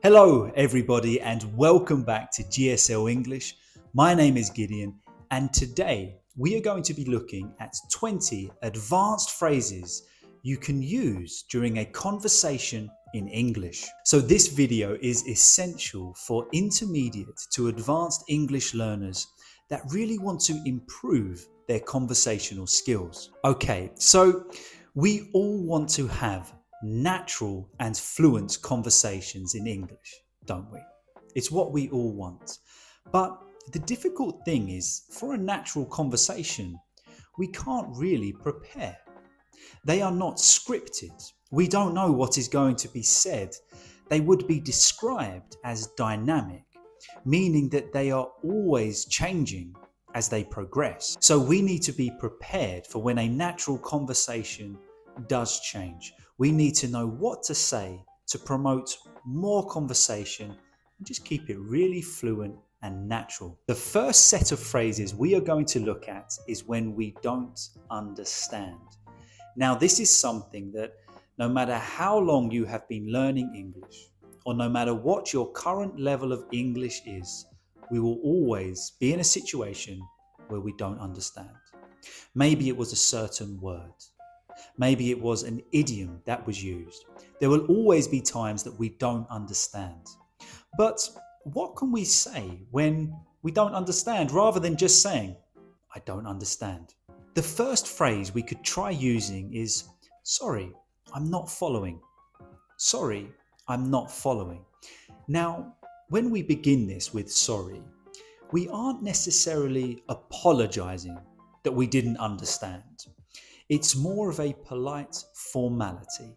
Hello everybody and welcome back to GSL English. My name is Gideon and today we are going to be looking at 20 advanced phrases you can use during a conversation in English. So this video is essential for intermediate to advanced English learners that really want to improve their conversational skills. Okay, so we all want to have natural and fluent conversations in English, don't we? It's what we all want. But the difficult thing is, for a natural conversation, we can't really prepare. They are not scripted. We don't know what is going to be said. They would be described as dynamic, meaning that they are always changing as they progress. So we need to be prepared for when a natural conversation does change. We need to know what to say to promote more conversation and just keep it really fluent and natural. The first set of phrases we are going to look at is when we don't understand. Now, this is something that no matter how long you have been learning English, or no matter what your current level of English is, we will always be in a situation where we don't understand. Maybe it was a certain word. Maybe it was an idiom that was used. There will always be times that we don't understand. But what can we say when we don't understand rather than just saying, I don't understand? The first phrase we could try using is, sorry, I'm not following. Sorry, I'm not following. Now, when we begin this with sorry, we aren't necessarily apologizing that we didn't understand. It's more of a polite formality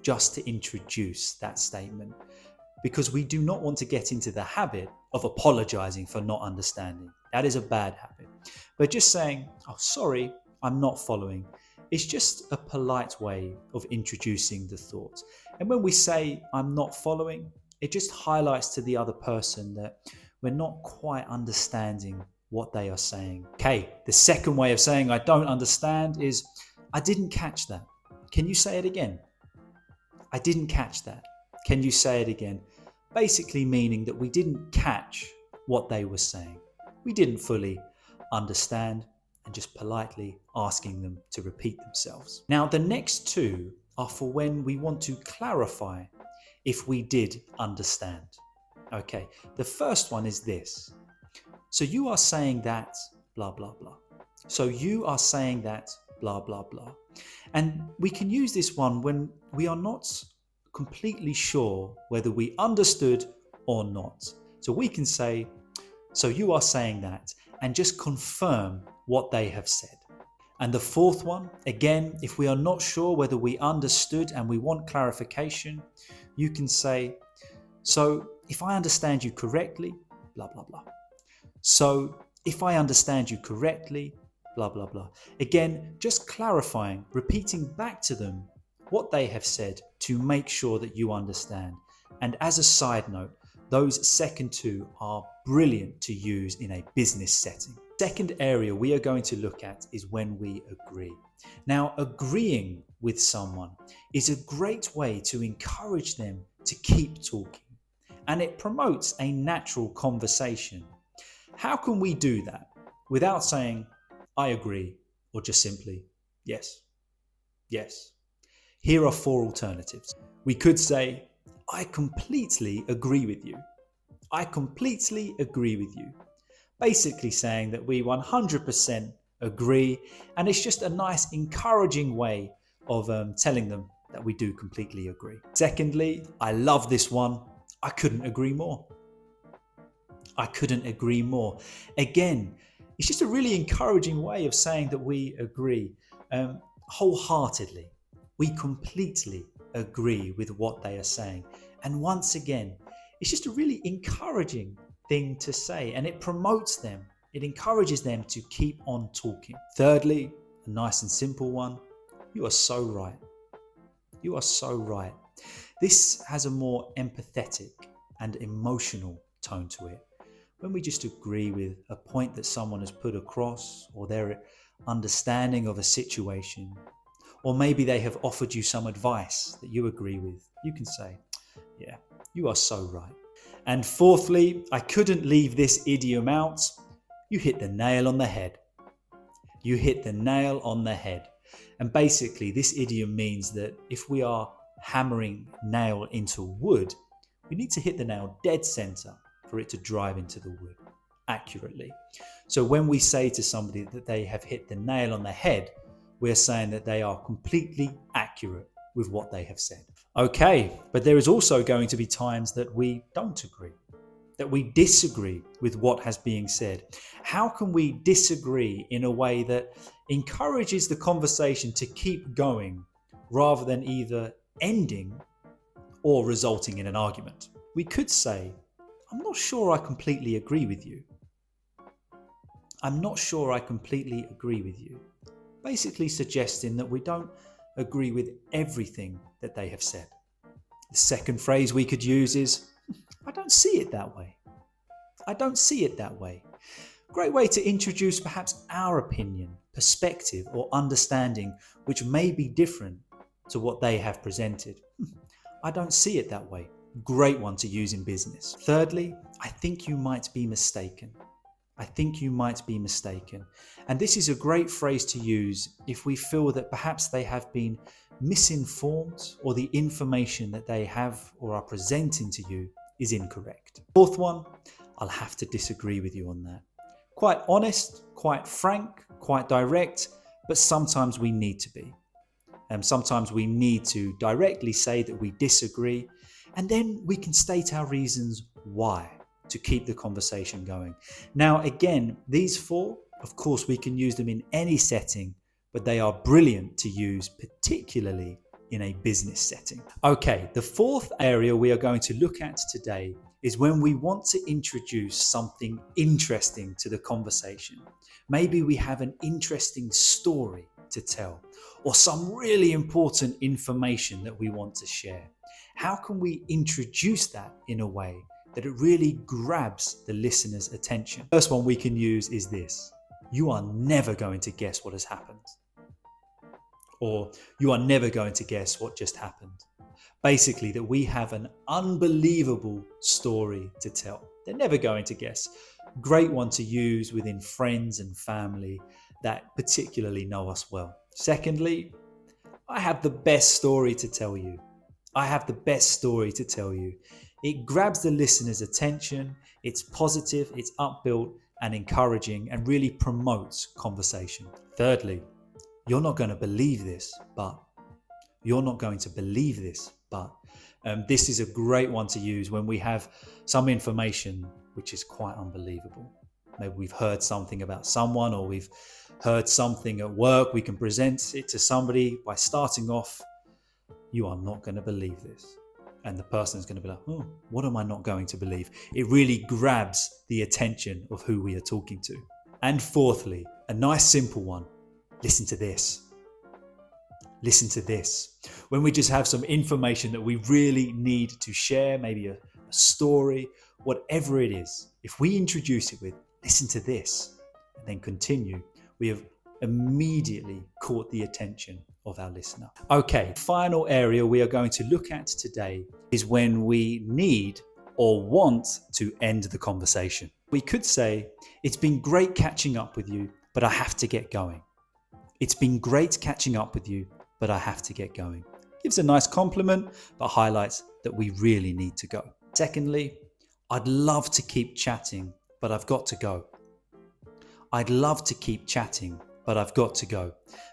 just to introduce that statement, because we do not want to get into the habit of apologizing for not understanding. That is a bad habit. But just saying, oh, sorry, I'm not following, is just a polite way of introducing the thought. And when we say, I'm not following, it just highlights to the other person that we're not quite understanding what they are saying. Okay, the second way of saying I don't understand is, I didn't catch that. Can you say it again? I didn't catch that. Can you say it again? Basically meaning that we didn't catch what they were saying. We didn't fully understand, and just politely asking them to repeat themselves. Now, the next two are for when we want to clarify if we did understand. Okay, the first one is this. So you are saying that blah, blah, blah. So you are saying that blah, blah, blah. And we can use this one when we are not completely sure whether we understood or not. So we can say, so you are saying that, and just confirm what they have said. And the fourth one, again, if we are not sure whether we understood and we want clarification, you can say, so if I understand you correctly, blah, blah, blah. So if I understand you correctly, blah, blah, blah. Again, just clarifying, repeating back to them what they have said to make sure that you understand. And as a side note, those second two are brilliant to use in a business setting. Second area we are going to look at is when we agree. Now, agreeing with someone is a great way to encourage them to keep talking, and it promotes a natural conversation. How can we do that without saying, I agree, or just simply, yes, yes? Here are four alternatives. We could say, I completely agree with you. I completely agree with you. Basically saying that we 100% agree, and it's just a nice encouraging way of telling them that we do completely agree. Secondly, I love this one. I couldn't agree more. I couldn't agree more. Again, it's just a really encouraging way of saying that we agree wholeheartedly. We completely agree with what they are saying. And once again, it's just a really encouraging thing to say, and it promotes them. It encourages them to keep on talking. Thirdly, a nice and simple one. You are so right. You are so right. This has a more empathetic and emotional tone to it. When we just agree with a point that someone has put across, or their understanding of a situation, or maybe they have offered you some advice that you agree with, you can say, Yeah, you are so right. And fourthly, I couldn't leave this idiom out. You hit the nail on the head. You hit the nail on the head. And basically, this idiom means that if we are hammering nail into wood, we need to hit the nail dead center for it to drive into the wood accurately. So when we say to somebody that they have hit the nail on the head, we're saying that they are completely accurate with what they have said. Okay, but there is also going to be times that we don't agree, that we disagree with what has been said. How can we disagree in a way that encourages the conversation to keep going rather than either ending or resulting in an argument? We could say, I'm not sure I completely agree with you. I'm not sure I completely agree with you. Basically suggesting that we don't agree with everything that they have said. The second phrase we could use is, I don't see it that way. I don't see it that way. Great way to introduce perhaps our opinion, perspective, or understanding which may be different to what they have presented. I don't see it that way. Great one to use in business. Thirdly, I think you might be mistaken. I think you might be mistaken. And this is a great phrase to use if we feel that perhaps they have been misinformed or the information that they have or are presenting to you is incorrect. Fourth one, I'll have to disagree with you on that. Quite honest, quite frank, quite direct, but sometimes we need to be. And sometimes we need to directly say that we disagree, and then we can state our reasons why to keep the conversation going. Now, again, these four, of course, we can use them in any setting, but they are brilliant to use, particularly in a business setting. Okay, the fourth area we are going to look at today is when we want to introduce something interesting to the conversation. Maybe we have an interesting story to tell, or some really important information that we want to share. How can we introduce that in a way that it really grabs the listener's attention? First one we can use is this: you are never going to guess what has happened. Or you are never going to guess what just happened. Basically, that we have an unbelievable story to tell. They're never going to guess. Great one to use within friends and family that particularly know us well. Secondly, I have the best story to tell you. I have the best story to tell you. It grabs the listener's attention, it's positive, it's upbuilt and encouraging, and really promotes conversation. Thirdly, you're not going to believe this, but you're not going to believe this, but this is a great one to use when we have some information which is quite unbelievable. Maybe we've heard something about someone, or we've heard something at work. We can present it to somebody by starting off, you are not going to believe this. And the person is going to be like, oh, what am I not going to believe? It really grabs the attention of who we are talking to. And fourthly, a nice simple one. Listen to this. Listen to this. When we just have some information that we really need to share, maybe a story, whatever it is, if we introduce it with, listen to this, and then continue, we have immediately caught the attention of our listener. Okay, final area we are going to look at today is when we need or want to end the conversation. We could say, it's been great catching up with you, but I have to get going. It's been great catching up with you, but I have to get going. Gives a nice compliment, but highlights that we really need to go. Secondly, I'd love to keep chatting, but I've got to go. I'd love to keep chatting, but I've got to go.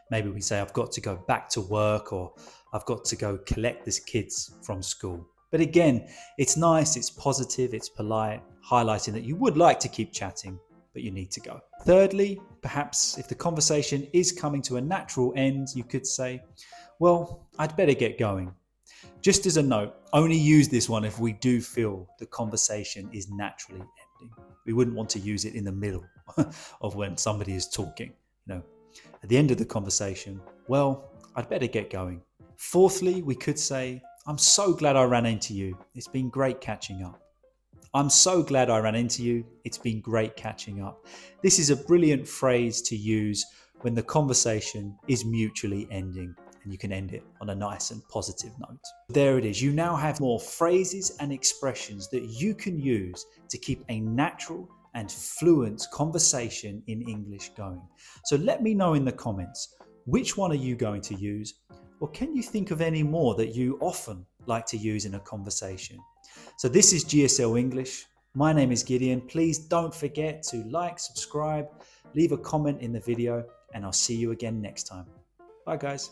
Maybe we say I've got to go back to work, or I've got to go collect the kids from school. But again, it's nice, it's positive, it's polite, highlighting that you would like to keep chatting, but you need to go. Thirdly, perhaps if the conversation is coming to a natural end, you could say, well, I'd better get going. Just as a note, only use this one if we do feel the conversation is naturally ending. We wouldn't want to use it in the middle of when somebody is talking. At the end of the conversation, well, I'd better get going. Fourthly, we could say, I'm so glad I ran into you. It's been great catching up. I'm so glad I ran into you. It's been great catching up. This is a brilliant phrase to use when the conversation is mutually ending. and you can end it on a nice and positive note. There it is. You now have more phrases and expressions that you can use to keep a natural and fluent conversation in English going. So let me know in the comments, which one are you going to use? Or can you think of any more that you often like to use in a conversation? So this is GSL English. My name is Gideon. Please don't forget to like, subscribe, leave a comment in the video, and I'll see you again next time. Bye guys.